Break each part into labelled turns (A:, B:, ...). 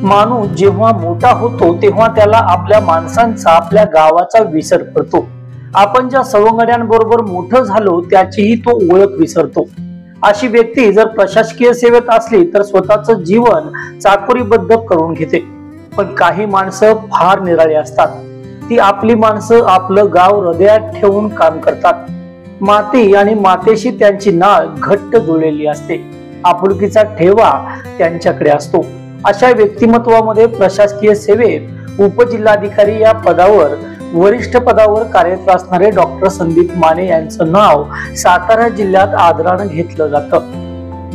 A: माणूस जेव्हा मोठा होतो तेव्हा त्याला आपल्या माणसांचा, आपल्या गावाचा विसर पडतो. आपण ज्या सवंगड्यांबरोबर मोठं झालो त्याचीही तो ओळख विसरतो. अशी व्यक्ती जर प्रशासकीय सेवेत असली तर स्वतःचं जीवन चाकोरीबद्ध करून घेते. पण काही माणसं फार निराळी असतात. ती आपली माणसं आपलं गाव हृदयात ठेवून काम करतात. माती आणि मातेशी त्यांची नाळ घट्ट जुळलेली असते. आपुलकीचा ठेवा त्यांच्याकडे असतो. अशा व्यक्तिमत्वामध्ये प्रशासकीय सेवेत उपजिल्हाधिकारी या पदावर, वरिष्ठ पदावर कार्यरत असणारे डॉक्टर संदीप माने यांचं नाव सातारा जिल्ह्यात आदरानं घेतलं जातं.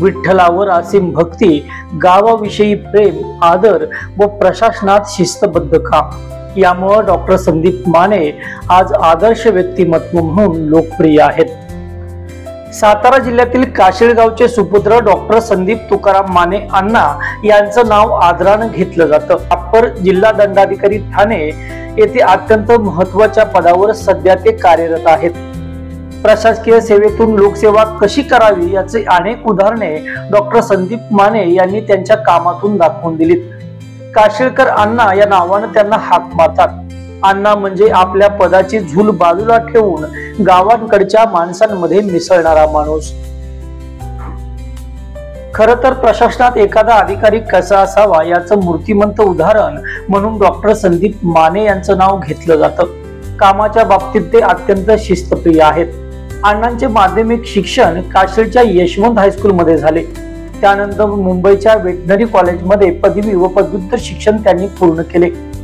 A: विठ्ठलावर असीम भक्ती, गावाविषयी प्रेम, आदर व प्रशासनात शिस्तबद्ध काम यामुळे डॉक्टर संदीप माने आज आदर्श व्यक्तिमत्व म्हणून लोकप्रिय आहेत. सातारा जिल्ह्यातील काशिळगावचे सुपुत्र डॉक्टर संदीप तुकाराम माने अण्णा यांचं नाव आदरानं घेतलं जातं. अप्पर जिल्हा दंडाधिकारी ठाणे येथे अत्यंत महत्वाच्या पदावर सध्या ते कार्यरत आहेत. प्रशासकीय सेवेतून लोकसेवा कशी करावी याचे अनेक उदाहरणे डॉक्टर संदीप माने यांनी त्यांच्या कामातून दाखवून दिलीत. काशिळकर अण्णा या नावानं त्यांना हाक मारतात. अण्णा म्हणजे आपल्या पदाची झूल बाजूला ठेवून गावांकडच्या माणसांमध्ये मिसळणारा माणूस. खर तर प्रशासनात एखादा अधिकारी कसा असावा याचं मूर्तिमंत उदाहरण म्हणून डॉक्टर संदीप माने यांचं नाव घेतलं जातं. कामाच्या बाबतीत ते अत्यंत शिस्तप्रिय आहेत. अण्णांचे माध्यमिक शिक्षण काशीळच्या यशवंत हायस्कूल मध्ये झाले. त्यानंतर मुंबईच्या वेटनरी कॉलेजमध्ये पदवी व पदव्युत्तर शिक्षण त्यांनी पूर्ण केले.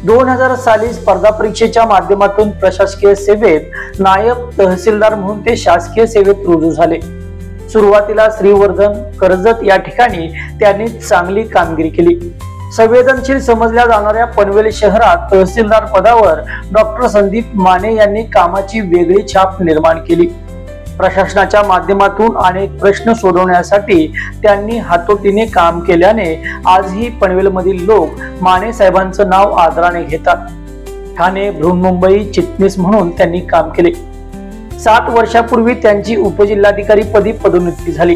A: 2000 साली स्पर्धा परीक्षेच्या माध्यमातून प्रशासकीय सेवेत नायब तहसीलदार म्हणून ते शासकीय सेवेत रुजू झाले. सुरुवातीला श्रीवर्धन, कर्जत या ठिकाणी त्यांनी चांगली कामगिरी केली. संवेदनशील समजल्या जाणाऱ्या पनवेल शहरात तहसीलदार पदावर डॉक्टर संदीप माने यांनी कामाची वेगळी छाप निर्माण केली. प्रशासनाच्या माध्यमातून अनेक प्रश्न सोडवण्यासाठी त्यांनी हातोटीने काम केल्याने आजही पनवेलमधील लोक माने साहेबांचं नाव आदराने घेतात. ठाणे, बृहन्मुंबई चिटणीस म्हणून त्यांनी काम केले. 7 वर्षापूर्वी त्यांची उपजिल्हाधिकारी पदी पदोन्नती झाली.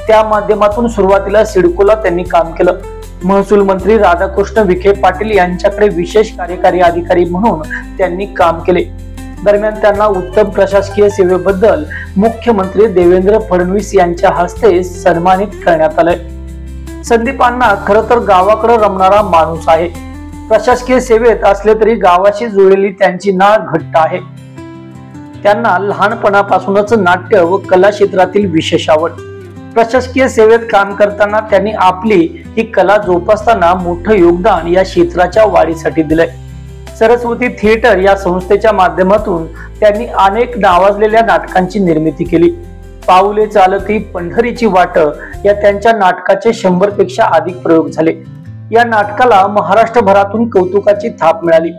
A: त्या माध्यमातून सुरुवातीला सिडकोला त्यांनी काम केलं. महसूल मंत्री राधाकृष्ण विखे पाटील यांच्याकडे विशेष कार्यकारी अधिकारी म्हणून त्यांनी काम केले. दरम्यान त्यांना उत्तम प्रशासकीय सेवेबद्दल मुख्यमंत्री देवेंद्र फडणवीस यांच्या हस्ते सन्मानित करण्यात आले. संदीप अण्णा खरं तर गावाकडे रमणारा माणूस आहे. प्रशासकीय सेवेत असले तरी गावाशी जुळलेली त्यांची नाळ घट्ट आहे. त्यांना लहानपणापासूनच नाट्य व कला क्षेत्रातील विशेष आवड. प्रशासकीय सेवेत काम करताना त्यांनी आपली ही कला जोपासताना मोठं योगदान या क्षेत्राच्या वाढीसाठी दिलंय. सरस्वती थिएटर या संस्थेच्या माध्यमातून त्यांनी अनेक नावाजलेल्या नाटकांची निर्मिती केली. पाऊले चालती, पंढरीची वाट या त्यांच्या नाटकाचे 100 पेक्षा अधिक प्रयोग झाले. या नाटकाला महाराष्ट्रभरातून कौतुकाची थाप मिळाली.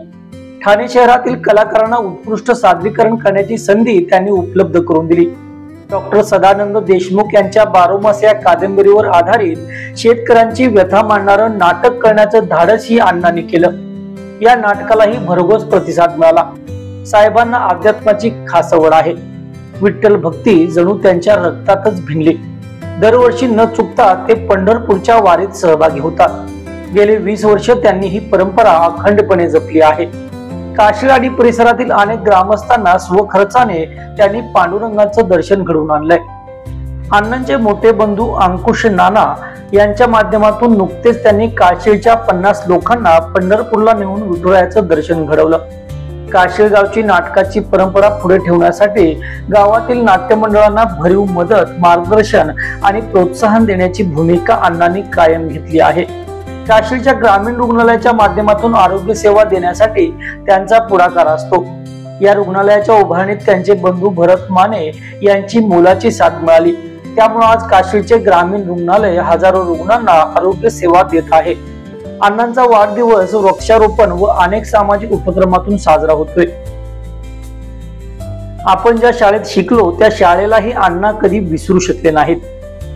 A: ठाणे शहरातील कलाकारांना उत्कृष्ट सादरीकरण करण्याची संधी त्यांनी उपलब्ध करून दिली. डॉक्टर सदानंद देशमुख यांच्या 12 मास या कादंबरीवर आधारित शेतकऱ्यांची व्यथा मांडणारं नाटक करण्याचं धाडस ही अण्णांनी केलं. या नाटकालाही भरघोस प्रतिसाद मिळाला. साहेबांना अध्यात्माची खास आवड आहे. विठ्ठल भक्ती जणू त्यांच्या रक्तातच भिनली. दरवर्षी न चुकता ते पंढरपूरच्या वारीत सहभागी होतात. गेले 20 वर्ष त्यांनी ही परंपरा अखंडपणे जपली आहे. काशीळ आणि परिसरातील अनेक ग्रामस्थांना स्वखर्चाने त्यांनी पांडुरंगाचं दर्शन घडवून आणलंय. अण्णांचे मोठे बंधू अंकुश नाना यांच्या माध्यमातून नुकतेच त्यांनी काशीळच्या 50 लोकांना पंढरपूरला नेऊन विठुरायाचं दर्शन घडवलं. काशीळगावची नाटकाची परंपरा पुढे ठेवण्यासाठी गावातील नाट्य मंडळांना भरीव मदत, मार्गदर्शन आणि प्रोत्साहन देण्याची भूमिका अण्णांनी कायम घेतली आहे. काशीळच्या ग्रामीण रुग्णालयाच्या माध्यमातून आरोग्य सेवा देण्यासाठी त्यांचा पुढाकार असतो. या रुग्णालयाच्या उभारणीत त्यांचे बंधू भरत माने यांची मोलाची साथ मिळाली. त्यामुळे आज काशीळचे ग्रामीण रुग्णालय हजारो रुग्णांना आरोग्य सेवा देत आहे. अण्णांचा वाढदिवस वृक्षारोपण व अनेक सामाजिक उपक्रमातून साजरा होतोय. आपण ज्या शाळेत शिकलो त्या शाळेलाही अण्णा कधी विसरू शकले नाहीत.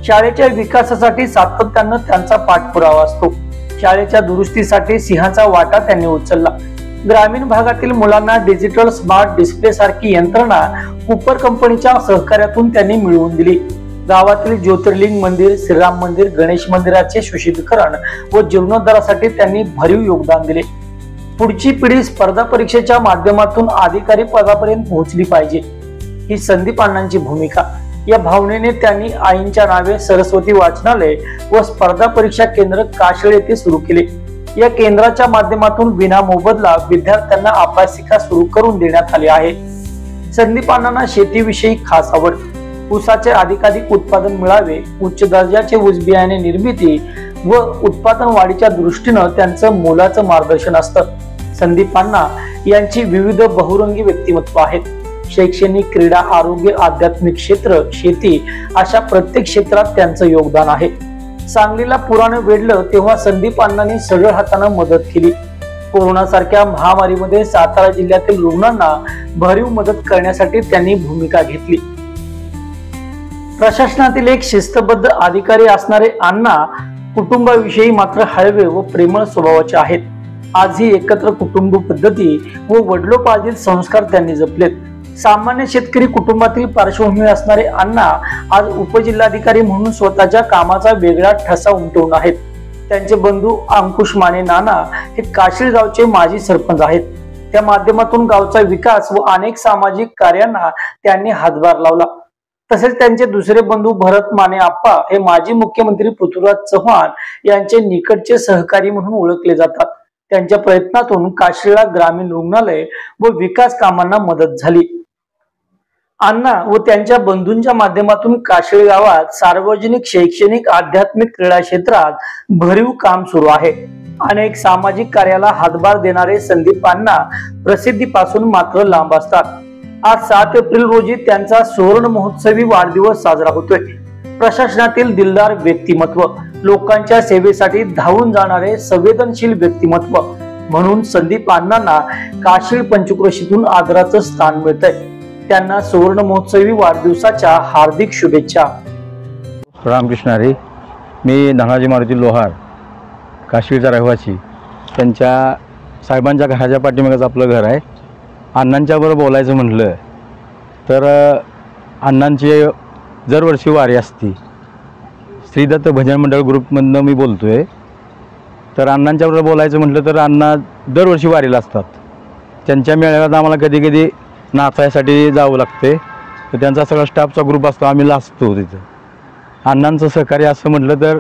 A: शाळेच्या विकासासाठी सातत्यानं त्यांचा पाठपुरावा असतो. शाळेच्या दुरुस्तीसाठी सिंहाचा वाटा त्यांनी उचलला. ग्रामीण भागातील मुलांना डिजिटल स्मार्ट डिस्प्ले सारखी यंत्रणा कूपर कंपनीच्या सहकार्यातून त्यांनी मिळवून दिली. गावातील ज्योतिर्लिंग मंदिर, श्रीराम मंदिर, गणेश मंदिराचे सुशोभीकरण व जीर्णोद्धारासाठी त्यांनी भरीव योगदान दिले. पुढची पिढी स्पर्धा परीक्षेच्या माध्यमातून अधिकारी पदापर्यंत पोहोचली पाहिजे, ही संदीप अण्णांची भूमिका. या भावनेने त्यांनी आईंच्या नावे सरस्वती वाचनालय व स्पर्धा परीक्षा केंद्र काशीळ येथे सुरू केले. या केंद्राच्या माध्यमातून विना मोबदला विद्यार्थ्यांना अभ्यासिका सुरू करून देण्यात आली आहे. संदीप अण्णांना शेतीविषयी खास आवड. ऊसाचे अधिकाधिक उत्पादन मिळावे, उच्च दर्जाचे ऊस बियाणे निर्मिती व उत्पादन वाढीच्या दृष्टीनं त्यांचं मोलाचं मार्गदर्शन असतं. संदीप अण्णा यांची विविध बहुरंगी व्यक्तिमत्व आहेत. शैक्षणिक, क्रीडा, आरोग्य, आध्यात्मिक क्षेत्र, शेती अशा प्रत्येक क्षेत्रात त्यांचं योगदान आहे. सांगलीला पुरानं वेढलं तेव्हा संदीप अण्णांनी सरळ हातानं मदत केली. कोरोना सारख्या महामारीमध्ये सातारा जिल्ह्यातील रुग्णांना भरीव मदत करण्यासाठी त्यांनी भूमिका घेतली. प्रशासनातील एक शिस्तबद्ध अधिकारी असणारे अण्णा कुटुंबाविषयी मात्र हळवे व प्रेमळ स्वभावाचे आहेत. आजही एकत्र कुटुंब पद्धती व वडिलोपार्जित संस्कार त्यांनी जपलेत. सामान्य शेतकरी कुटुंबातील पार्श्वभूमी असणारे अण्णा आज उपजिल्हाधिकारी म्हणून स्वतःच्या कामाचा वेगळा ठसा उमटवून आहेत. त्यांचे बंधू अंकुश माने नाना हे काशीळ गावचे माजी सरपंच आहेत. त्या माध्यमातून गावचा विकास व अनेक सामाजिक कार्यांना त्यांनी हातभार लावला. तसेच त्यांचे दुसरे बंधू भरत माने आप्पा हे माजी मुख्यमंत्री पृथ्वीराज चव्हाण यांचे निकटचे सहकारी म्हणून ओळखले जातात. त्यांच्या प्रयत्नातून काशीळला ग्रामीण रुग्णालय व विकास कामांना मदत झाली. अण्णा व त्यांच्या बंधूंच्या माध्यमातून काशीळ गावात सार्वजनिक, शैक्षणिक, आध्यात्मिक, क्रीडा क्षेत्रात भरीव काम सुरू आहे. अनेक सामाजिक कार्याला हातभार देणारे संदीप अण्णा प्रसिद्धीपासून मात्र लांब असतात. आज 7 एप्रिल रोजी त्यांचा सुवर्ण महोत्सवी वाढदिवस साजरा होतोय. प्रशासनातील दिलदार व्यक्तिमत्व, लोकांच्या सेवेसाठी धावून जाणारे संवेदनशील व्यक्तिमत्व म्हणून संदीप अण्णांना काशीळ पंचक्रोशीतून आदराचं स्थान मिळतंय. त्यांना सुवर्ण महोत्सवी वाढदिवसाच्या हार्दिक शुभेच्छा.
B: रामकृष्ण हरी. मी धनाजी मारुती लोहार, काशीळचा रहिवासी. त्यांच्या साहेबांच्या घराच्या पाठीमागच आपलं घर आहे. अण्णांच्याबरोबर बोलायचं म्हटलं तर अण्णांची दरवर्षी वारी असते. श्रीदत्त भजन मंडळ ग्रुपमधनं मी बोलतो आहे. तर अण्णांच्याबरोबर बोलायचं म्हटलं तर अण्णा दरवर्षी वारीला असतात. त्यांच्या मेळाव्यात आम्हाला कधी कधी नाचायसाठी जावं लागते. तर त्यांचा सगळा स्टाफचा ग्रुप असतो, आम्ही लाजतो तिथं. अण्णांचं सहकार्य असं म्हटलं तर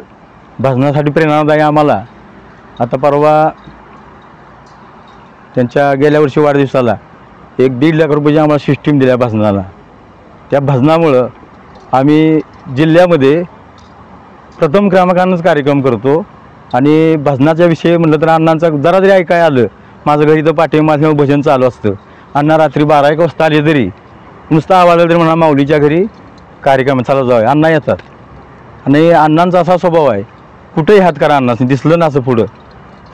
B: भजनासाठी प्रेरणादायी आम्हाला. आता परवा त्यांच्या गेल्या वर्षी वाढदिवसाला 1-1.5 लाख रुपयाची आम्हाला सिस्टीम दिल्या भजनाला. त्या भजनामुळं आम्ही जिल्ह्यामध्ये प्रथम क्रमांकानंच कार्यक्रम करतो. आणि भजनाच्या विषयी म्हटलं तर अण्णांचा जरा जरी ऐकाय आलं, माझं घरी तर पाठीमागे भजन चालू असतं. अण्णा रात्री 12-1 वाजता आले तरी नुसतं आवाज तरी म्हणा माऊलीच्या घरी कार्यक्रम चालू जावे, अण्णा येतात. आणि अण्णांचा असा स्वभाव आहे, कुठेही हात करा अण्णा दिसलं ना असं पुढं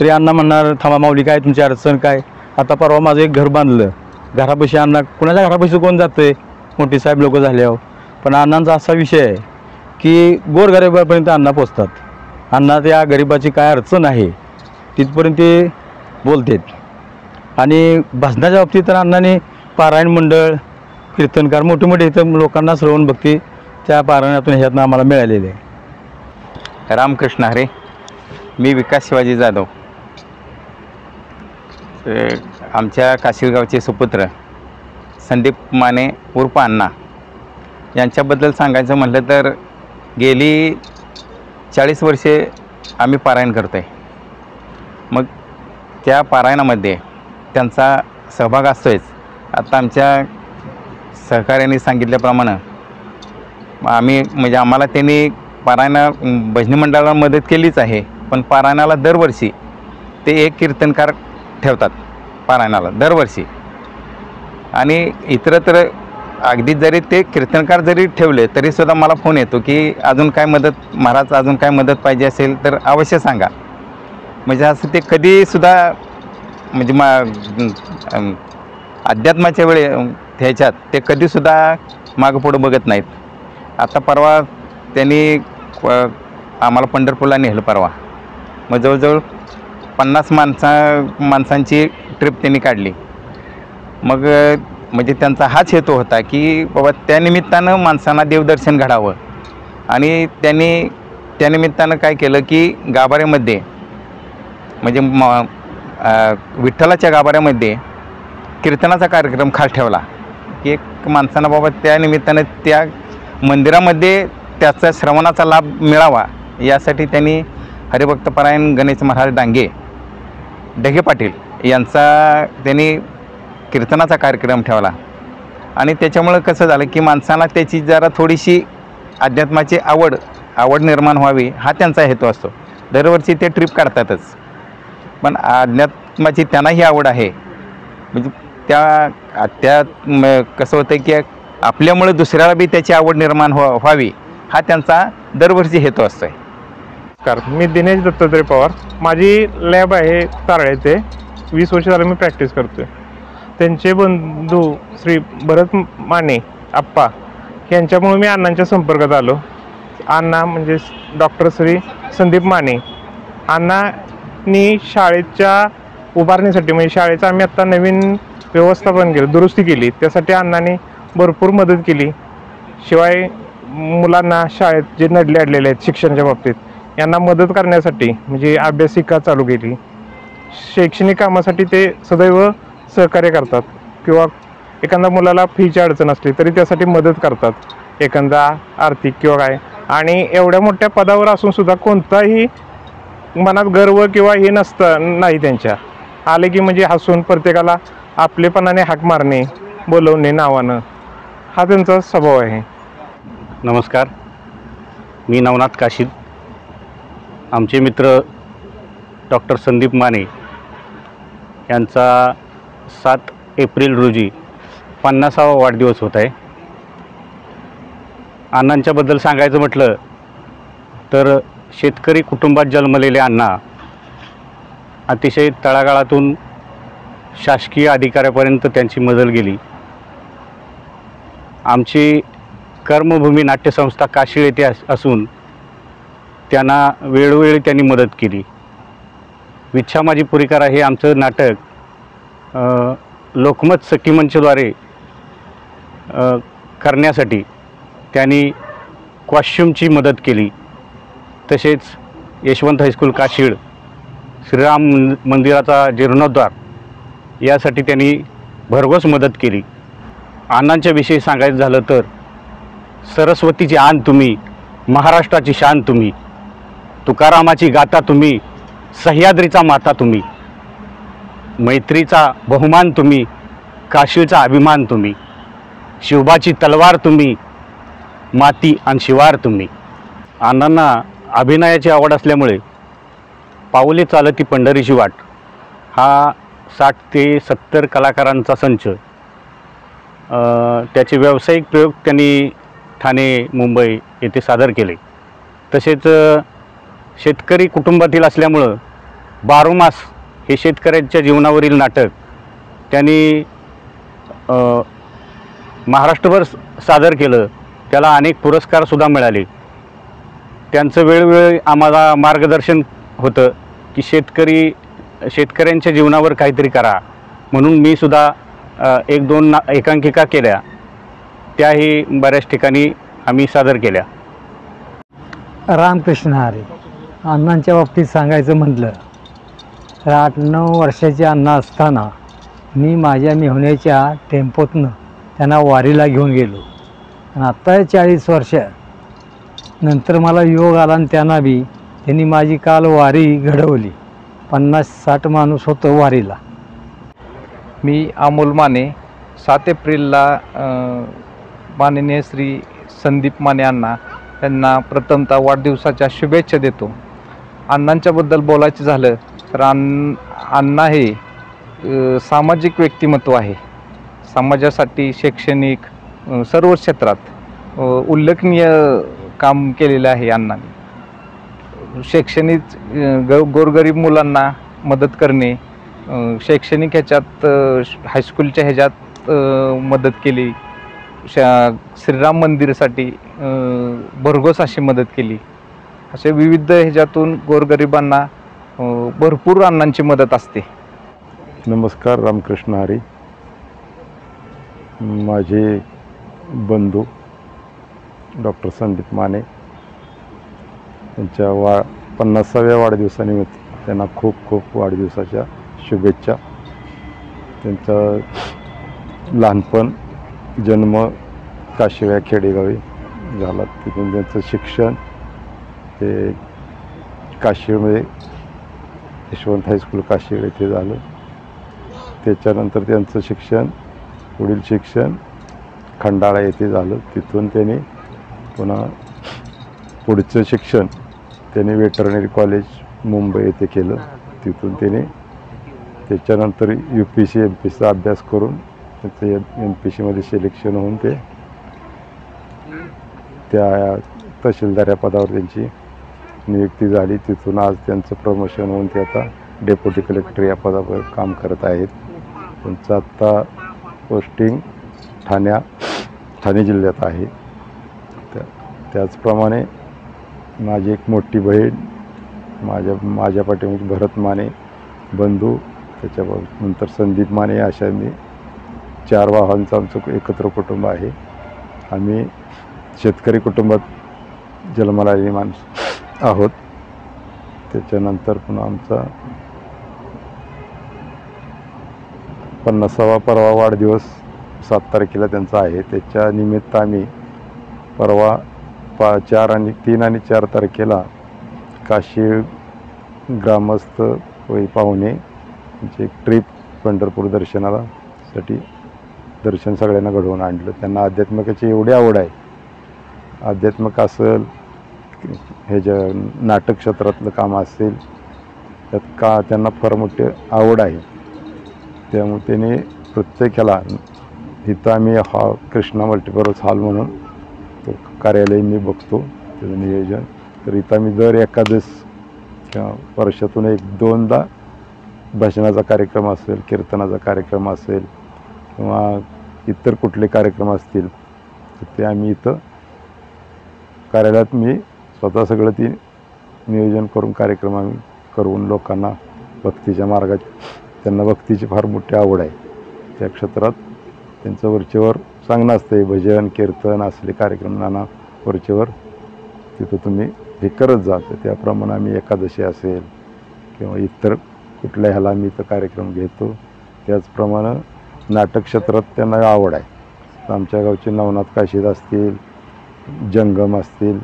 B: तरी अण्णा म्हणणार थांबा माऊली, काय तुमची अडचण काय. आता परवा माझं एक घर बांधलं, घरापाशी अण्णा, कुणाच्या घरापाशी कोण जातंय, मोठी साहेब लोक झाल्यावर. पण अण्णांचा असा विषय आहे की गोरगरिबापर्यंत अण्णा पोचतात. अण्णा त्या गरिबाची काय अडचण आहे तिथपर्यंत ते बोलतात. आणि भजनाच्या बाबतीत तर अण्णांनी पारायण मंडळ, कीर्तनकार मोठे मोठे इथं लोकांना श्रवण भक्ती त्या पारायणातून ह्यातनं आम्हाला मिळालेले आहे.
C: रामकृष्ण हरे. मी विकास शिवाजी जाधव, आमच्या काशीळगावचे सुपुत्र संदीप माने उर्फ अण्णा यांच्याबद्दल सांगायचं म्हटलं तर गेली 40 वर्षे आम्ही पारायण करतो आहे. मग त्या पारायणामध्ये त्यांचा सहभाग असतोच. आता आमच्या सहकार्याने सांगितल्याप्रमाणे आम्ही म्हणजे आम्हाला त्यांनी पारायणा भजनी मंडळाला मदत केलीच आहे. पण पारायणाला दरवर्षी ते एक कीर्तनकार ठेवतात पारायणाला दरवर्षी. आणि इतरत्र अगदी जरी ते कीर्तनकार जरी ठेवले तरीसुद्धा मला फोन येतो की अजून काय मदत, महाराज अजून काय मदत पाहिजे असेल तर अवश्य सांगा. म्हणजे असं ते कधीसुद्धा म्हणजे अध्यात्माच्या वेळे ह्याच्यात ते कधीसुद्धा मागं पुढं बघत नाहीत. आता परवा त्यांनी आम्हाला पंढरपूरला नेलं परवा. मग जवळजवळ 50 माणसांची ट्रिप त्यांनी काढली. मग म्हणजे त्यांचा हाच हेतू होता की बाबा त्यानिमित्तानं माणसांना देवदर्शन घडावं. आणि त्यांनी त्यानिमित्तानं काय केलं की गाभाऱ्यामध्ये म्हणजे विठ्ठलाच्या गाभाऱ्यामध्ये कीर्तनाचा कार्यक्रम खास ठेवला की एक माणसानं बाबा त्या निमित्तानं त्या मंदिरामध्ये त्याचा श्रवणाचा लाभ मिळावा यासाठी त्यांनी हरिभक्तपरायण गणेश महाराज डांगे ढगे पाटील यांचा त्यांनी कीर्तनाचा कार्यक्रम ठेवला आणि त्याच्यामुळं कसं झालं की माणसाला त्याची जरा थोडीशी अध्यात्माची आवड निर्माण व्हावी हा त्यांचा हेतू असतो. दरवर्षी ते ट्रिप काढतातच, पण अध्यात्माची त्यांनाही आवड आहे. म्हणजे कसं होतं की आपल्यामुळे दुसऱ्याला बी त्याची आवड निर्माण व्हावी हा त्यांचा दरवर्षी हेतू असतो.
D: मी दिनेश दत्तात्रय पवार. माझी लॅब आहे तारळ येथे. 20 वर्ष झालं मी प्रॅक्टिस करतो आहे. त्यांचे बंधू श्री भरत माने आप्पा यांच्यामुळे मी अण्णांच्या संपर्कात आलो. अण्णा म्हणजे डॉक्टर श्री संदीप माने अण्णांनी शाळेच्या उभारणीसाठी म्हणजे शाळेचं आम्ही आत्ता नवीन व्यवस्थापन केलं, दुरुस्ती केली, त्यासाठी अण्णांनी भरपूर मदत केली. शिवाय मुलांना शाळेत जे नडले अडलेले आहेत शिक्षणाच्या बाबतीत यांना मदत करण्यासाठी म्हणजे अभ्यासिका चालू केली. शैक्षणिक कामासाठी ते सदैव सहकार्य करतात किंवा एखाद्या मुलाला फीची अडचण असली तरी त्यासाठी मदत करतात, एखादा आर्थिक किंवा काय. आणि एवढ्या मोठ्या पदावर असून सुद्धा कोणताही मनात गर्व किंवा हे नाही त्यांच्या. आले की म्हणजे हसून प्रत्येकाला आपलेपणाने हाक मारणे, बोलवणे नावानं, हा त्यांचा स्वभाव आहे.
E: नमस्कार, मी नवनाथ काशीद. आमचे मित्र डॉक्टर संदीप माने यांचा 7 एप्रिल रोजी 50वा वाढदिवस होत आहे. अण्णांच्याबद्दल सांगायचं म्हटलं तर शेतकरी कुटुंबात जन्मलेले अण्णा अतिशय तळागाळातून शासकीय अधिकाऱ्यापर्यंत त्यांची मजल गेली. आमची कर्मभूमी नाट्यसंस्था काशीळ येथे असून त्यांना वेळोवेळी त्यांनी मदत केली. विच्छा माझी पुरी करा हे आमचं नाटक लोकमत सखीमंचद्वारे करण्यासाठी त्यांनी कॉस्ट्युमची मदत केली. तसेच यशवंत हायस्कूल काशीळ श्रीराम मंदिराचा जीर्णोद्धार यासाठी त्यांनी भरघोस मदत केली. अण्णांच्या विषयी सांगायचं झालं तर सरस्वतीची आण तुम्ही, महाराष्ट्राची शान तुम्ही, तुकारामाची गाथा तुम्ही, सह्याद्रीचा माता तुम्ही, मैत्रीचा बहुमान तुम्ही, काशीळचा अभिमान तुम्ही, शिवबाची तलवार तुम्ही, माती आणि शिवार तुम्ही. अण्णांना अभिनयाची आवड असल्यामुळे पाऊले चालती पंढरीची वाट हा 60 ते 70 कलाकारांचा संच, त्याचे व्यावसायिक प्रयोग त्यांनी ठाणे, मुंबई येथे सादर केले. तसेच शेतकरी कुटुंबातील असल्यामुळं 12 मास हे शेतकऱ्यांच्या जीवनावरील नाटक त्यांनी महाराष्ट्रभर सादर केलं. त्याला अनेक पुरस्कारसुद्धा मिळाले. त्यांचं वेळोवेळी आम्हाला मार्गदर्शन होतं की शेतकऱ्यांच्या जीवनावर काहीतरी करा, म्हणून मी सुद्धा 1-2 एकांकिका केल्या, त्याही बऱ्याच ठिकाणी आम्ही सादर केल्या.
F: रामकृष्ण हरी. अण्णांच्या बाबतीत सांगायचं म्हटलं तर 8-9 वर्षाचे अण्णा असताना मी माझ्या मेहुण्याच्या टेम्पोतनं त्यांना वारीला घेऊन गेलो. आणि आत्ता 40 वर्ष नंतर मला योग आला आणि त्यांनी माझी काल वारी घडवली. 50-60 माणूस होतं वारीला.
G: मी अमोल माने. 7 एप्रिलला माननीय श्री संदीप माने अण्णा यांना प्रथमतः वाढदिवसाच्या शुभेच्छा देतो. अण्णांच्याबद्दल बोलायचं झालं तर अण्णा हे सामाजिक व्यक्तिमत्व आहे. समाजासाठी शैक्षणिक सर्व क्षेत्रात उल्लेखनीय काम केलेलं आहे अण्णांनी. शैक्षणिक गोरगरीब मुलांना मदत करणे, शैक्षणिक ह्याच्यात हायस्कूलच्या ह्याच्यात मदत केली, श्रीराम मंदिरासाठी भरघोस अशी मदत केली. असे विविध ह्याच्यातून गोरगरिबांना भरपूर अण्णांची मदत असते.
H: नमस्कार, रामकृष्ण हरी. माझे बंधू डॉक्टर संदीप माने त्यांच्या 50व्या वाढदिवसानिमित्त त्यांना खूप खूप वाढदिवसाच्या शुभेच्छा. त्यांचं लहानपण, जन्म काशिव्या खेडेगावी झाला. तिथून त्यांचं शिक्षण हे काशिवमध्ये यशवंत हायस्कूल काशिव येथे झालं. त्याच्यानंतर त्यांचं शिक्षण, पुढील शिक्षण खंडाळा येथे झालं. तिथून त्यांनी पुन्हा पुढचं शिक्षण त्यांनी वेटरनरी कॉलेज मुंबई येथे केलं. तिथून त्याने त्याच्यानंतर UPC MPCचा अभ्यास करून त्याचं MPCमध्ये सिलेक्शन होऊन ते त्या तहसीलदार या पदावर त्यांची नियुक्ती झाली. तिथून आज त्यांचं प्रमोशन होऊन ते आता डेप्युटी कलेक्टर या पदावर काम करत आहेत. त्यांचं आत्ता पोस्टिंग ठाणे जिल्ह्यात आहे. त्याचप्रमाणे माझी एक मोठी बहीण, माझ्या पाठीमागे भरत माने बंधू, त्याच्यानंतर संदीप माने, अशा मी 4 भावांचं आमचं एकत्र कुटुंब आहे. आम्ही शेतकरी कुटुंबात जन्माला आलेली माणूस आहोत. त्याच्यानंतर पुन्हा आमचा 50वा परवा वाढदिवस 7 तारखेला त्यांचा आहे. त्याच्या निमित्त आम्ही परवा 3 आणि 4 तारखेला काशी ग्रामस्थ व पाहुणे म्हणजे एक ट्रिप पंढरपूर दर्शनाला साठी दर्शन सगळ्यांना घडवून आणलं. त्यांना आध्यात्मिकाची एवढी आवड आहे. आध्यात्मिक असेल, नाटक क्षेत्रातलं काम असेल, त्यात त्यांना फार मोठी आवड आहे. त्यामुळे त्याने प्रत्येकाला इथं आम्ही कृष्णा मल्टीपर्पज हॉल म्हणून तो कार्यालय मी बघतो त्याचं नियोजन. तर इथं आम्ही दर एकादश किंवा वर्षातून 1-2दा भजनाचा कार्यक्रम असेल, कीर्तनाचा कार्यक्रम असेल किंवा इतर कुठले कार्यक्रम असतील तर ते आम्ही इथं कार्यालयात मी स्वतः सगळं ती नियोजन करून कार्यक्रम आम्ही करून लोकांना भक्तीच्या मार्गात, त्यांना भक्तीची फार मोठी आवड आहे. त्या क्षेत्रात त्यांचं वरचेवर चांगलं असतं. भजन कीर्तन असले कार्यक्रम नाना वरचेवर तिथं तुम्ही हे करत जातं. त्याप्रमाणे आम्ही एकादशी असेल किंवा इतर कुठल्या ह्याला आम्ही इथं कार्यक्रम घेतो. त्याचप्रमाणे नाटक क्षेत्रात त्यांना आवड आहे. आमच्या गावचे नवनाथ काशीद असतील, जंगम असतील,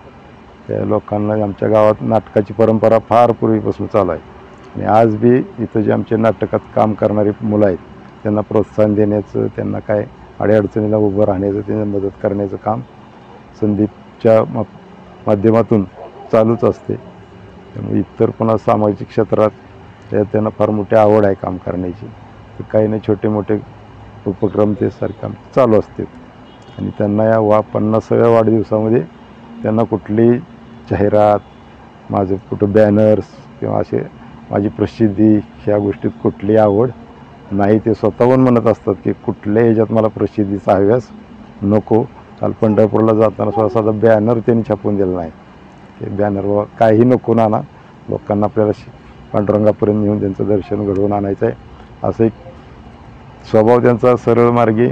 H: त्या लोकांना आमच्या गावात नाटकाची परंपरा फार पूर्वीपासून चालू आहे. आणि आज बी इथं जे आमचे नाटकात काम करणारी मुलं आहेत त्यांना प्रोत्साहन देण्याचं, त्यांना काय अडीअडचणीला उभं राहण्याचं, त्यांना मदत करण्याचं काम संदीपच्या माध्यमातून चालूच असते. त्यामुळे इतर पुन्हा सामाजिक क्षेत्रात त्यांना फार मोठी आवड आहे काम करण्याची. तर काही ना छोटे मोठे उपक्रम ते सारखे चालू असते. आणि त्यांना या 50व्या वाढदिवसामध्ये त्यांना कुठली जाहिरात, माझं कुठं बॅनर्स किंवा असे माझी प्रसिद्धी ह्या गोष्टीत कुठली आवड नाही. ते स्वतःहून म्हणत असतात की कुठल्या ह्याच्यात मला प्रसिद्धीचा हव्यास नको. काल पंढरपूरला जाताना सुद्धा साधा बॅनर त्यांनी छापून दिला नाही. ते बॅनर काही नको नाना, लोकांना आपल्याला पांडुरंगापर्यंत नेऊन त्यांचं दर्शन घडवून आणायचं आहे. असं एक स्वभाव त्यांचा सरळ मार्गी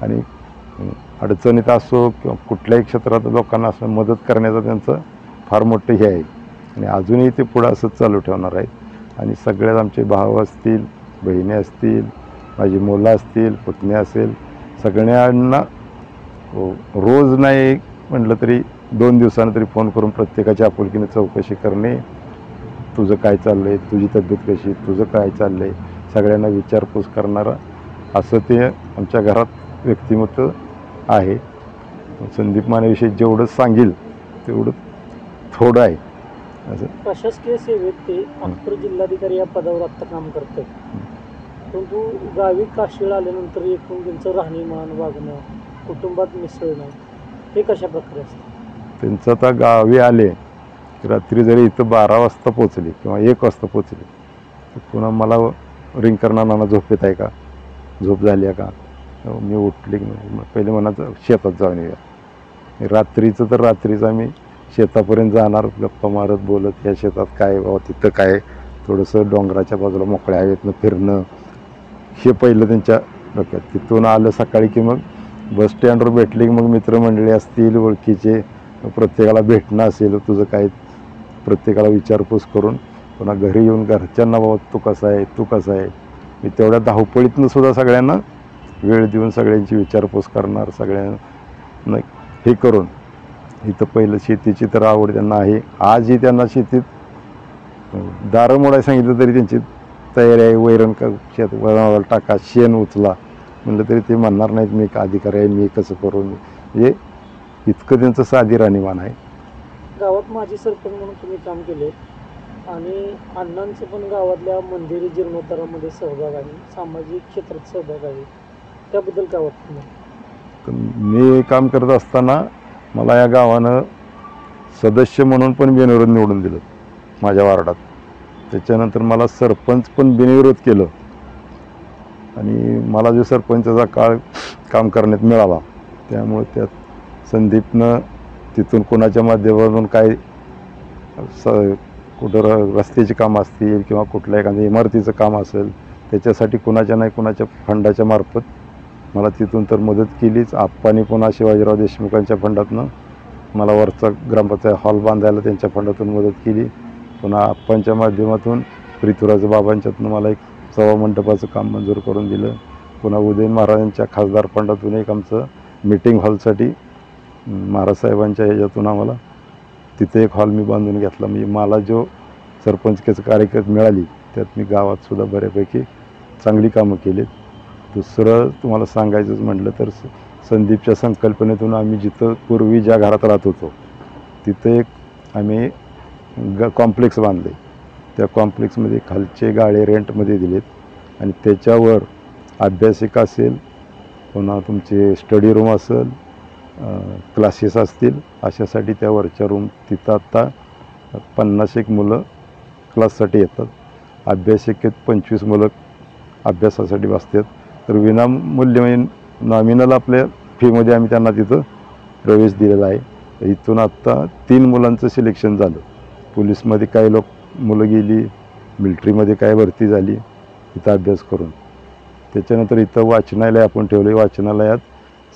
H: आणि अडचणीत असो किंवा कुठल्याही क्षेत्रात लोकांना असं मदत करण्याचं त्यांचं फार मोठं हे आहे. आणि अजूनही ते पुढं असंच चालू ठेवणार आहेत. आणि सगळ्यात आमचे भाऊ असतील, बहिणी असतील, माझी मुलं असतील, पुतण्या असेल, सगळ्यांना रोज नाही म्हटलं तरी 2 दिवसानं तरी फोन करून प्रत्येकाची आपुलकीने चौकशी करणे. तुझं काय चाललं आहे, तुझी तब्येत कशी, तुझं काय चाललं आहे, सगळ्यांना विचारपूस करणारं असं ते आमच्या घरात व्यक्तिमत्व आहे. संदीप मानेविषयी जेवढं सांगेल तेवढं थोडं आहे. असं
A: प्रशासकीय सेवेत ते अप्पर जिल्हाधिकारी या पदावर आत्ता काम करतात. परंतु गावी काशीला आल्यानंतर एकूण त्यांचं राहणीमान, वागणं, कुटुंबात मिसळणं हे कशा प्रकारे असतं?
H: त्यांचं आता गावी आले रात्री जरी इथं 12 वाजता पोचले किंवा 1 वाजता पोचले तर पुन्हा मला रिंग करणार, नाना झोप येत आहे का, झोप झाली आहे का. मी उठले पहिले म्हणायचं शेतात जाऊन येऊया. रात्रीचं तर रात्रीच आम्ही शेतापर्यंत जाणार, गप्पा मारत बोलत, या शेतात काय बाबा, तिथं काय, थोडंसं डोंगराच्या बाजूला मोकळ्या हवेतनं फिरणं हे पहिलं त्यांच्या डोक्यात. तिथून आलं सकाळी की मग बस स्टँडवर भेटले की मग मित्रमंडळी असतील ओळखीचे, प्रत्येकाला भेटणं असेल, तुझं काय प्रत्येकाला विचारपूस करून पुन्हा घरी येऊन घरच्यांना बाबा तू कसा आहे, तू कसा आहे, मी तेवढ्या धावपळीतनं सुद्धा सगळ्यांना वेळ देऊन सगळ्यांची विचारपूस करणार, सगळ्यांना हे करून इथं पहिलं शेतीची तर आवड त्यांना आहे. आजही त्यांना शेतीत दारं मोडायला सांगितलं तरी त्यांची तयारी आहे. वैरण का शेत वळणाला टाका, शेण उचला म्हणलं तरी ते म्हणणार नाहीत मी एक अधिकारी आहे, मी कसं करू. म्हणजे इतकं त्यांचं साधी राहणीमान आहे.
A: गावात माजी सरपंच म्हणून तुम्ही काम केले आणि अण्णांचं पण गावातल्या मंदिरी जीर्णोद्धारामध्ये सहभाग आहे, सामाजिक क्षेत्रात सहभाग आहे, त्याबद्दल काय वाटतं?
H: तर मी काम करत असताना मला या गावानं सदस्य म्हणून पण बिनविरोध निवडून दिलं माझ्या वार्डात. त्याच्यानंतर मला सरपंच पण बिनविरोध केलं आणि मला जो सरपंचाचा काळ काम करण्यात मिळाला त्यामुळे त्यात संदीपनं तिथून कोणाच्या माध्यमातून काय कुठं रस्त्याची कामं असतील किंवा कुठल्या एखाद्या इमारतीचं काम असेल त्याच्यासाठी कुणाच्या नाही कुणाच्या फंडाच्या मार्फत मला तिथून तर मदत केलीच. आप्पांनी पुन्हा शिवाजीराव देशमुखांच्या फंडातनं मला वरचा ग्रामपंचायत हॉल बांधायला त्यांच्या फंडातून मदत केली. पुन्हा आप्पांच्या माध्यमातून पृथ्वीराज बाबांच्यातनं मला एक सभामंडपाचं काम मंजूर करून दिलं. पुन्हा उदयन महाराजांच्या खासदार फंडातून एक आमचं मीटिंग हॉलसाठी महाराजसाहेबांच्या ह्याच्यातून आम्हाला तिथे एक हॉल मी बांधून घेतला. म्हणजे मला जो सरपंचकीचं कार्यक्रम मिळाली त्यात मी गावातसुद्धा बऱ्यापैकी चांगली कामं केलीत. दुसरं तुम्हाला सांगायचंच म्हटलं तर संदीपच्या संकल्पनेतून आम्ही जिथं पूर्वी ज्या घरात राहत होतो तिथे एक आम्ही कॉम्प्लेक्स बांधले. त्या कॉम्प्लेक्समध्ये खालचे गाळे रेंटमध्ये दिलेत आणि त्याच्यावर अभ्यासिका असेल, पुन्हा तुमचे स्टडी रूम असेल, क्लासेस असतील, अशासाठी त्या वरच्या रूम तिथं आत्ता 50 मुलं क्लाससाठी येतात. अभ्यासिकेत 25 मुलं अभ्यासासाठी बसतात. तर विनामूल्य म्हणजे नॉमिनल आपल्या फीमध्ये आम्ही त्यांना तिथं प्रवेश दिलेला आहे. इथून आत्ता 3 मुलांचं सिलेक्शन झालं. पोलीसमध्ये काही मुलं गेली, मिलिटरीमध्ये काय भरती झाली इथं अभ्यास करून. त्याच्यानंतर इथं वाचनालय आपण ठेवलं आहे. वाचनालयात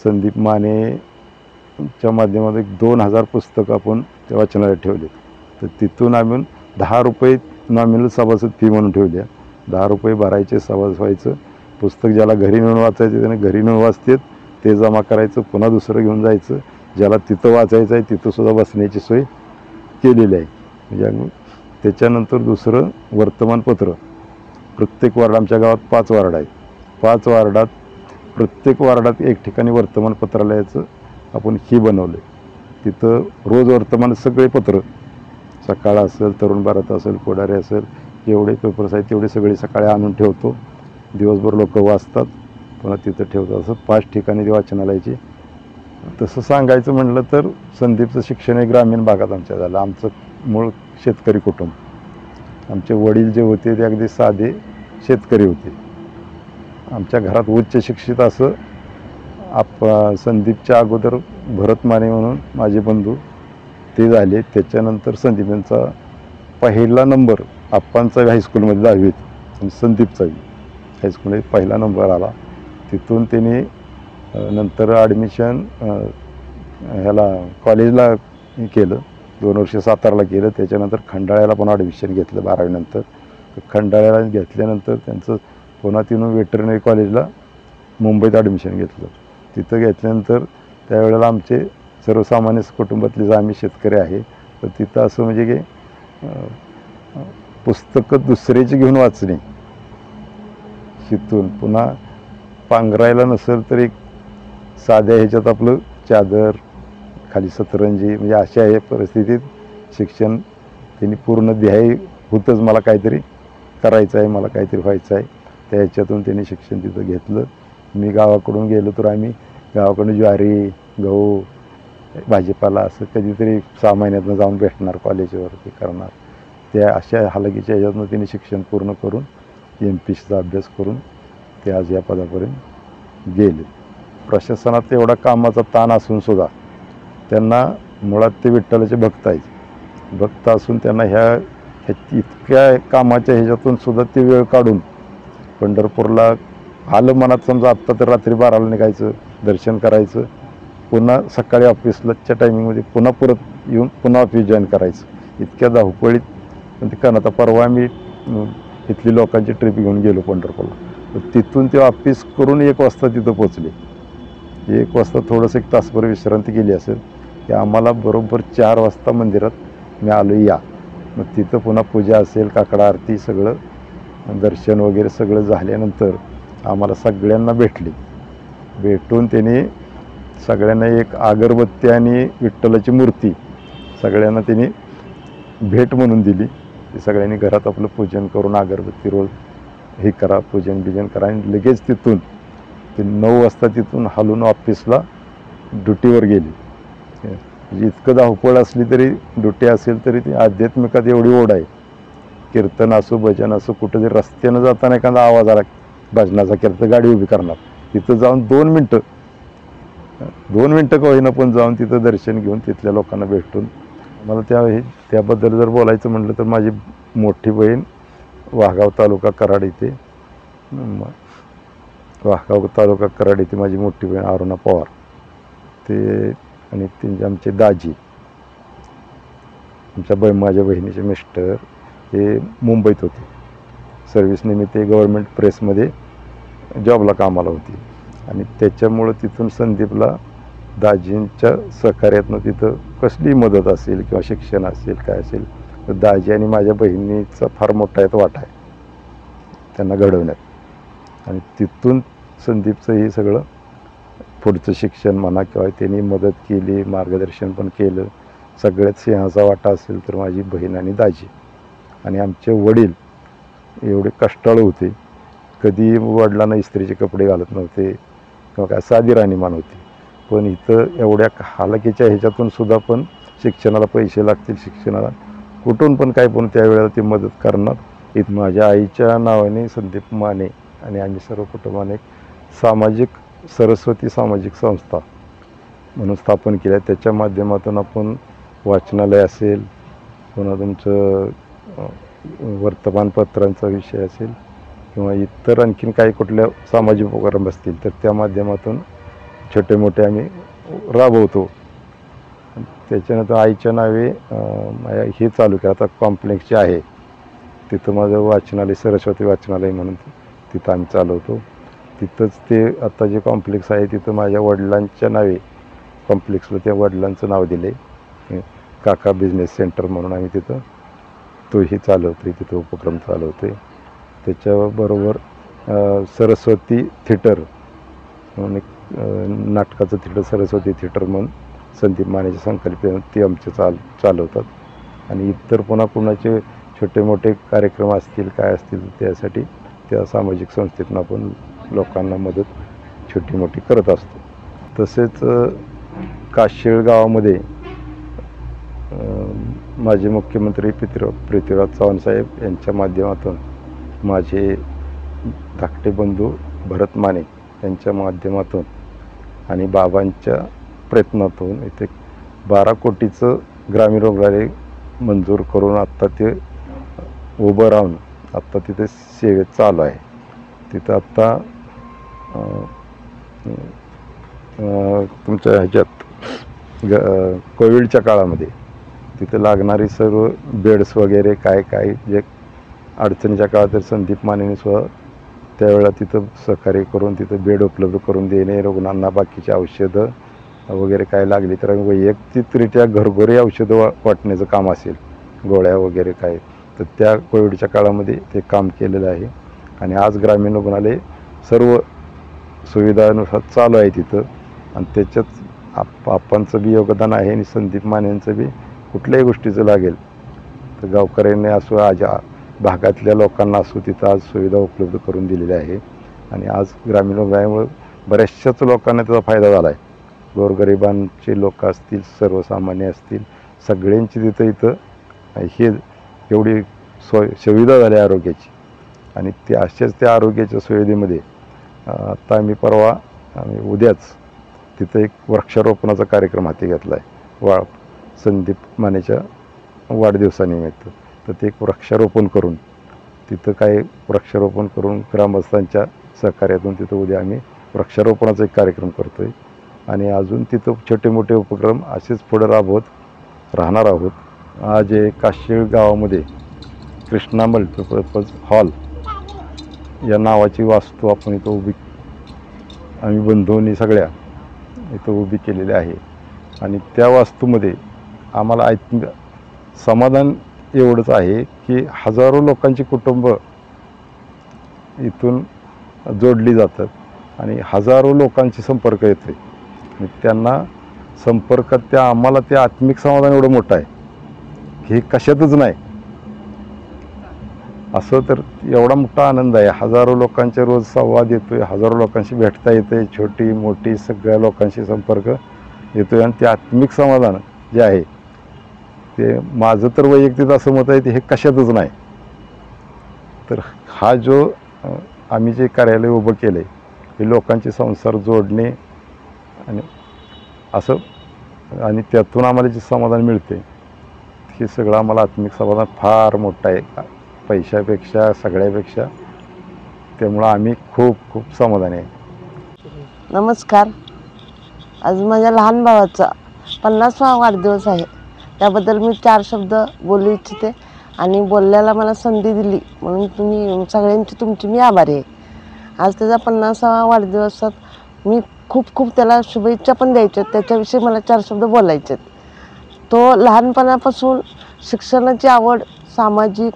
H: संदीप मानेच्या माध्यमातून 2000 पुस्तकं आपण त्या वाचनालयात ठेवले. तर तिथून आम्ही 10 रुपये नॉमिनल सभासद फी म्हणून ठेवल्या. 10 रुपये भरायचे, सभासद व्हायचं. पुस्तक ज्याला घरी नेऊन वाचायचं त्याने घरी नेऊन वाचतात, ते जमा करायचं, पुन्हा दुसरं घेऊन जायचं. ज्याला तिथं वाचायचं आहे तिथंसुद्धा बसण्याची सोय केलेली आहे. म्हणजे त्याच्यानंतर दुसरं वर्तमानपत्र. प्रत्येक वार्ड, आमच्या गावात 5 वार्ड आहेत. 5 वार्डात प्रत्येक वार्डात एक ठिकाणी वर्तमानपत्रालयाचं आपण ही बनवलं आहे. तिथं रोज वर्तमान सगळे पत्र, सकाळ असेल, तरुण भारत असेल, पुढारी असेल, जेवढे पेपर्स आहेत तेवढे सगळे सकाळी आणून ठेवतो. दिवसभर लोक वाचतात, पुन्हा तिथं ठेवतात. असं 5 ठिकाणी ती वाचनालयाची. तसं सांगायचं म्हटलं तर संदीपचं शिक्षण हे ग्रामीण भागात आमच्या झालं. आमचं मूळ शेतकरी कुटुंब. आमचे वडील जे होते ते अगदी साधे शेतकरी होते. आमच्या घरात उच्च शिक्षित असं संदीपच्या अगोदर भरत माने म्हणून माझे बंधू ते झाले. त्याच्यानंतर संदीप यांचा पहिला नंबर आप्पांचा हायस्कूलमध्ये 10वीत आणि संदीपचाही हायस्कूलमध्ये पहिला नंबर आला. तिथून त्यांनी नंतर ॲडमिशन ह्याला कॉलेजला केलं. 2 वर्ष सातारला केलं. त्याच्यानंतर खंडाळ्याला पण ॲडमिशन घेतलं 12वी नंतर. खंडाळ्याला घेतल्यानंतर त्यांचं पुन्हा तिथून वेटरनरी कॉलेजला मुंबईत ॲडमिशन घेतलं. तिथं घेतल्यानंतर त्यावेळेला आमचे सर्वसामान्य कुटुंबातले आम्ही शेतकरी आहे. तर तिथं असं म्हणजे की पुस्तकं दुसऱ्याची घेऊन वाचणे, तिथून पुन्हा पांघरायला नसेल तर एक साध्या ह्याच्यात आपलं चादर, खाली सतरंजी, म्हणजे अशा हे परिस्थितीत शिक्षण त्यांनी पूर्ण ध्येय होतंच मला काहीतरी करायचं आहे, मला काहीतरी व्हायचं आहे. त्या ह्याच्यातून त्यांनी शिक्षण तिथं घेतलं. मी गावाकडून गेलो तर आम्ही गावाकडून ज्वारी, गहू, भाजीपाला असं कधीतरी 6 महिन्यातनं जाऊन भेटणार, कॉलेजवरती करणार. त्या अशा हालकीच्या ह्याच्यातनं त्यांनी शिक्षण पूर्ण करून MPCचा अभ्यास करून ते आज या पदापर्यंत गेले. प्रशासनात एवढा कामाचा ताण असून सुद्धा त्यांना मुळात ते विठ्ठलाचे भक्त आहेत. भक्त असून त्यांना ह्या इतक्या कामाच्या ह्याच्यातून सुद्धा ते वेळ काढून पंढरपूरला आलं मनात, समजा आत्ता तर रात्री 12ला निघायचं, दर्शन करायचं, पुन्हा सकाळी ऑफिसलाच्या टायमिंगमध्ये पुन्हा परत येऊन पुन्हा ऑफिस जॉईन करायचं. इतक्या धावपळीत पण ते कारण आता परवा आम्ही इथली लोकांची ट्रिप घेऊन गेलो पंढरपूरला. तर तिथून ते ऑफिस करून 1 वाजता तिथं पोचले. 1 वाजता थोडंसं 1 तासभर विश्रांती केली असेल की आम्हाला बरोबर 4 वाजता मंदिरात मी आलो या. मग तिथं पुन्हा पूजा असेल, काकडा आरती, सगळं दर्शन वगैरे सगळं झाल्यानंतर आम्हाला सगळ्यांना भेटून त्यांनी सगळ्यांना एक अगरबत्ती आणि विठ्ठलाची मूर्ती सगळ्यांना त्यांनी भेट म्हणून दिली. ते सगळ्यांनी घरात आपलं पूजन करून अगरबत्ती रोज हे करा, पूजन बिजन करा आणि लगेच तिथून ते 9 वाजता तिथून हलून ऑफिसला ड्युटीवर गेली. म्हणजे इतकं धावपळ असली तरी ड्युटी असेल तरी ती आध्यात्मिकात एवढी ओढ आहे. कीर्तन असो, भजन असो, कुठं जरी रस्त्यानं जाताना एखादा आवाज आला भजनाचा केला तर गाडी उभी करणार. तिथं जाऊन 2 मिनटं का होईना पण जाऊन तिथं दर्शन घेऊन तिथल्या लोकांना भेटून मला त्याबद्दल जर बोलायचं म्हटलं तर माझी मोठी बहीण वाघाव तालुका कराड इथे माझी मोठी बहीण अरुणा पवार ते आणि त्यांचे आमचे दाजी माझ्या बहिणीचे मिस्टर हे मुंबईत होते. सर्व्हिसनिमित्त गव्हर्नमेंट प्रेसमध्ये जॉबला कामाला होती आणि त्याच्यामुळं तिथून संदीपला दाजींच्या सहकार्यातनं तिथं कसली मदत असेल किंवा शिक्षण असेल काय असेल तर दाजी आणि माझ्या बहिणीचा फार मोठा वाटा आहे त्यांना घडवण्यात. आणि तिथून संदीपचं हे सगळं पुढचं शिक्षण म्हणा किंवा त्यांनी मदत केली, मार्गदर्शन पण केलं. सगळ्यात सिंहाचा वाटा असेल तर माझी बहीण आणि दाजी. आणि आमचे वडील एवढे कष्टाळू होते, कधी वडिलांना इस्त्रीचे कपडे घालत नव्हते किंवा काय साधी राहणीमान होती. पण इथं एवढ्या हालाकीच्या ह्याच्यातून सुद्धा पण शिक्षणाला पैसे लागतील, शिक्षणाला कुठून पण काय पण त्यावेळेला ती मदत करणार. इथं माझ्या आईच्या नावाने संदीप माने आणि आम्ही सर्व कुटुंबाने सरस्वती सामाजिक संस्था म्हणून स्थापन केल्या. त्याच्या माध्यमातून आपण वाचनालय असेल, पुन्हा तुमचं वर्तमानपत्रांचा विषय असेल किंवा इतर आणखीन काही कुठल्या सामाजिक उपक्रम असतील तर त्या माध्यमातून छोटे मोठे आम्ही राबवतो. त्याच्यानंतर आईच्या नावे हे चालू केलं आता कॉम्प्लेक्सचे आहे तिथं माझं वाचनालय सरस्वती वाचनालय म्हणून तिथं आम्ही चालवतो. तिथंच ते आता जे कॉम्प्लेक्स आहे तिथं माझ्या वडिलांच्या नावे कॉम्प्लेक्सला त्या वडिलांचं नाव दिले काका बिझनेस सेंटर म्हणून आम्ही तिथं तोही चालवतो, तिथं उपक्रम चालवतो. त्याच्याबरोबर सरस्वती थिएटर म्हणून एक नाटकाचं थिएटर सरस्वती थिएटर म्हणून संदीप मानेच्या संकल्पनेत ते आमचे चालवतात. आणि इतर पुन्हा कुणाचे छोटे मोठे कार्यक्रम असतील काय असतील त्यासाठी त्या सामाजिक संस्थेतून आपण लोकांना मदत छोटी मोठी करत असतो. तसेच काशीळ गावामध्ये माजी मुख्यमंत्री पृथ्वीराज चव्हाणसाहेब यांच्या माध्यमातून माझे धाकटे बंधू भरत माने यांच्या माध्यमातून आणि बाबांच्या प्रयत्नातून इथे 12 कोटीचं ग्रामीण रुग्णालय मंजूर करून आत्ता ते उभं राहून आत्ता तिथे सेवेत चालू आहे. तिथं आत्ता तुमच्या ह्याच्यात कोविडच्या काळामध्ये तिथं लागणारी सर्व बेड्स वगैरे काय जे अडचणीच्या काळात तर संदीप मानेने सुद्धा त्यावेळेला तिथं सहकार्य करून तिथं बेड उपलब्ध करून देणे, रुग्णांना बाकीची औषधं वगैरे काय लागली तर वैयक्तिकरित्या घरघरी औषधं वाटण्याचं काम असेल, गोळ्या वगैरे काय तर त्या कोविडच्या काळामध्ये ते काम केलेलं आहे. आणि आज ग्रामीण रुग्णालय सर्व सुविधानुसार चालू आहे तिथं. आणि त्याच्यात आपणचं बी योगदान आहे आणि संदीप मानेंचं बी कुठल्याही गोष्टीचं लागेल तर गावकऱ्यांनी असो आज भागातल्या लोकांना असो तिथं आज सुविधा उपलब्ध करून दिलेल्या आहे. आणि आज ग्रामीण रुग्णालयामुळे बऱ्याचशाच लोकांना त्याचा फायदा झाला आहे. गोरगरिबांचे लोक असतील, सर्वसामान्य असतील, सगळ्यांची तिथं हे एवढी सुविधा झाली आरोग्याची. आणि ते अशाच त्या आरोग्याच्या सुविधेमध्ये आता आम्ही उद्याच तिथं एक वृक्षारोपणाचा कार्यक्रम हाती घेतला आहे संदीप मानेच्या वाढदिवसानिमित्त. तर ते एक वृक्षारोपण करून ग्रामस्थांच्या सहकार्यातून तिथं उद्या आम्ही वृक्षारोपणाचा एक कार्यक्रम करतो आहे. आणि अजून तिथं छोटे मोठे उपक्रम असेच पुढे राबवत राहणार आहोत. आज काशीळ गावामध्ये कृष्णा मल्टीपर्पज हॉल या नावाची वास्तू आपण इथं आम्ही बंधूंनी सगळ्या इथं उभी केलेली आहे. आणि त्या वास्तूमध्ये आम्हाला समाधान एवढंच आहे की हजारो लोकांची कुटुंब इथून जोडली जातात आणि हजारो लोकांचे संपर्क येते आणि त्यांना संपर्कात आम्हाला ते आत्मिक समाधान एवढं मोठं आहे की हे कशातच नाही. असं तर एवढा मोठा आनंद आहे. हजारो लोकांचे रोज संवाद येतोय, हजारो लोकांशी भेटता येते, छोटी मोठी सगळ्या लोकांशी संपर्क येतोय आणि ते आत्मिक समाधान जे आहे ते माझं तर वैयक्तिक असं मत आहे ते हे कशातच नाही. तर हा जो आम्ही जे कार्यालय उभं केलं आहे हे लोकांचे संसार जोडणे आणि असं आणि त्यातून आम्हाला जे समाधान मिळते हे सगळं आम्हाला आत्मिक समाधान फार मोठं आहे, पैशापेक्षा सगळ्यापेक्षा. त्यामुळं आम्ही खूप खूप समाधानी आहे.
I: नमस्कार. आज माझ्या लहान भावाचा 50वा वाढदिवस आहे. त्याबद्दल मी 4 शब्द बोलू इच्छिते आणि बोलल्याला मला संधी दिली म्हणून तुमची मी आभारी आहे. आज त्याचा 50वा वाढदिवसात मी खूप खूप त्याला शुभेच्छा पण द्यायच्या, त्याच्याविषयी मला 4 शब्द बोलायचे. तो लहानपणापासून शिक्षणाची आवड, सामाजिक,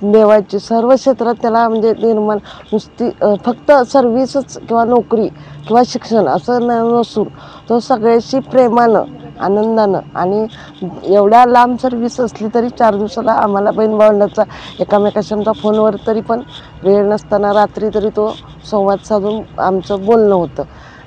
I: देवाची सर्व क्षेत्रात त्याला म्हणजे निर्माण नुसती फक्त सर्व्हिसच किंवा नोकरी किंवा शिक्षण असं नसून तो सगळ्याशी प्रेमानं, आनंदानं आणि एवढ्या लांब सर्व्हिस असली तरी 4 दिवसाला आम्हाला बहीण भावंडाचा एकामेकाशी आमचा फोनवर तरी पण वेळ नसताना रात्री तरी तो संवाद साधून आमचं बोलणं होतं.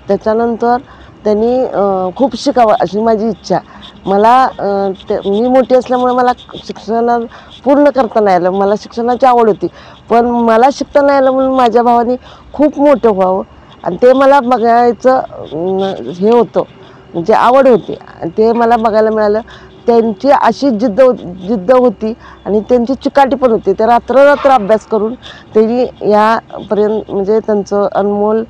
I: त्याच्यानंतर त्यांनी खूप शिकावं अशी माझी इच्छा. मी मोठी असल्यामुळे मला शिक्षण पूर्ण करता नाही आलं. मला शिक्षणाची आवड होती पण मला शिकता नाही आलं म्हणून माझ्या भावाने खूप मोठं व्हावं आणि ते मला बघायचं हे होतं म्हणजे आवड होती आणि ते मला बघायला मिळालं. त्यांची अशी जिद्द होती आणि त्यांची चिकाटी पण होती. ते रात्र अभ्यास करून त्यांनी यापर्यंत म्हणजे त्यांचं अनमोल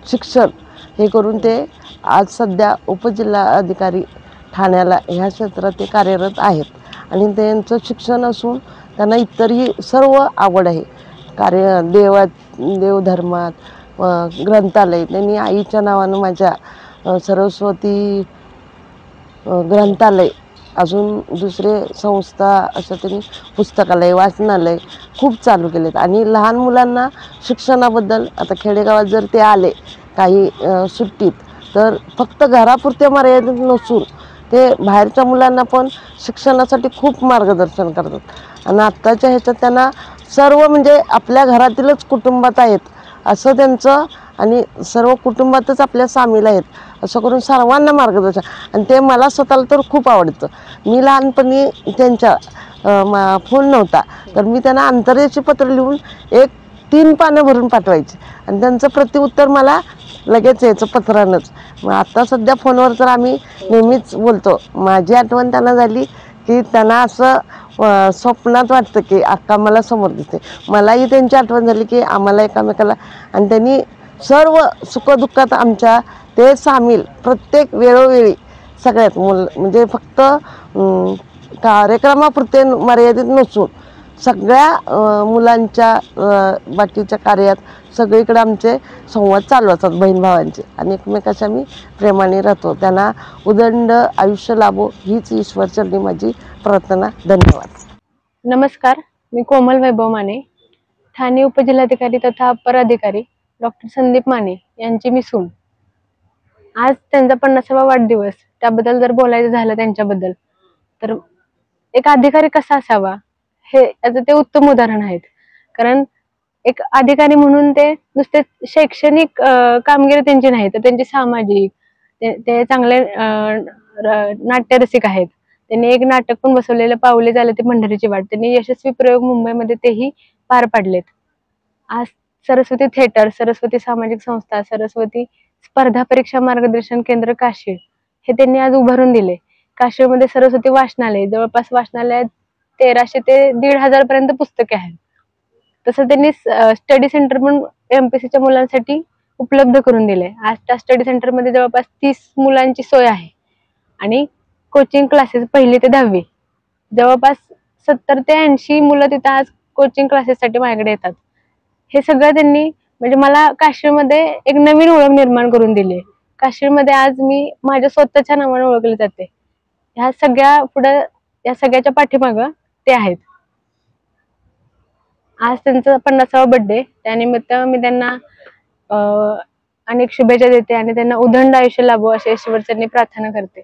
I: शिक्षण हे करून ते आज सध्या उपजिल्हा अधिकारी ठाण्याला ह्या क्षेत्रात ते कार्यरत आहेत. आणि त्यांचं शिक्षण असून त्यांना इतरही सर्व आवड आहे. देवधर्मात ग्रंथालय त्यांनी आईच्या नावानं माझ्या सरस्वती ग्रंथालय अजून दुसरे संस्था असं त्यांनी पुस्तकालय, वाचनालय खूप चालू केलेत. आणि लहान मुलांना शिक्षणाबद्दल आता खेडेगावात जर ते आले काही सुट्टीत तर फक्त घरापुरते मर्यादित नसून ते बाहेरच्या मुलांना पण शिक्षणासाठी खूप मार्गदर्शन करतात. आणि आत्ताच्या ह्याच्यात त्यांना सर्व म्हणजे आपल्या घरातीलच कुटुंबात आहेत असं त्यांचं आणि सर्व कुटुंबातच आपल्या सामील आहेत असं करून सर्वांना मार्गदर्शन. आणि ते मला स्वतःला तर खूप आवडतं. मी लहानपणी त्यांच्या फोन नव्हता तर मी त्यांना आंतरदेशीय पत्र लिहून 3 पानं भरून पाठवायचे आणि त्यांचं प्रत्युत्तर मला लगेच यायचं पत्रानंच. मग आता सध्या फोनवर तर आम्ही नेहमीच बोलतो. माझी आठवण त्यांना झाली की त्यांना असं स्वप्नात वाटतं की अक्का मला समोर दिसते. मलाही त्यांची आठवण झाली की आम्हाला एकामेकाला आणि त्यांनी सर्व सुखदुःखात आमच्या ते सामील प्रत्येक वेळोवेळी सगळ्यात म्हणजे फक्त कार्यक्रमापुरते मर्यादित नसून सगळ्या मुलांच्या बाकीच्या कार्यात सगळीकडे आमचे संवाद चालू असतात बहीण भावांचे आणि एकमेकाशी आम्ही प्रेमाने राहतो. त्यांना उदंड आयुष्य लाभो हीच ईश्वरचरणी माझी प्रार्थना. धन्यवाद.
J: नमस्कार. मी कोमल वैभव माने, ठाणे उपजिल्हाधिकारी तथा अप्पर अधिकारी डॉक्टर संदीप माने यांची मी सून. आज त्यांचा 50वा वाढदिवस. त्याबद्दल जर बोलायचं झालं त्यांच्याबद्दल तर एक अधिकारी कसा असावा हे याचं ते उत्तम उदाहरण आहेत. कारण एक अधिकारी म्हणून ते नुसते शैक्षणिक कामगिरी त्यांची नाही तर त्यांची सामाजिक ते चांगले नाट्यरसिक आहेत. त्यांनी एक नाटक पण बसवलेलं पावले झाले ते पंढरीची वाट. त्यांनी यशस्वी प्रयोग मुंबईमध्ये तेही पार पाडलेत. आज सरस्वती थिएटर, सरस्वती सामाजिक संस्था, सरस्वती स्पर्धा परीक्षा मार्गदर्शन केंद्र काशीळ हे त्यांनी आज उभारून दिले. काशीळमध्ये सरस्वती वाचनालय, जवळपास वाचनालयात 1300 ते 1500 पर्यंत पुस्तके आहेत. तसं त्यांनी स्टडी सेंटर पण MPSCच्या मुलांसाठी उपलब्ध करून दिले. आज त्या स्टडी सेंटरमध्ये जवळपास 30 मुलांची सोय आहे आणि कोचिंग क्लासेस 1ली ते 10वी जवळपास 70 ते 80 मुलं तिथं आज कोचिंग क्लासेससाठी माझ्याकडे येतात. हे सगळं त्यांनी म्हणजे मला काशीळमध्ये एक नवीन ओळख निर्माण करून दिली. काशीळमध्ये आज मी माझ्या स्वतःच्या नावाने ओळखले जाते. ह्या सगळ्या पुढं या सगळ्याच्या पाठीमागं ते आहेत. आज त्यांचा 50वा बर्थडे, त्यानिमित्त मी त्यांना अनेक शुभेच्छा देते आणि त्यांना उदंड आयुष्य लाभो अशी ईश्वरचरणी प्रार्थना करते.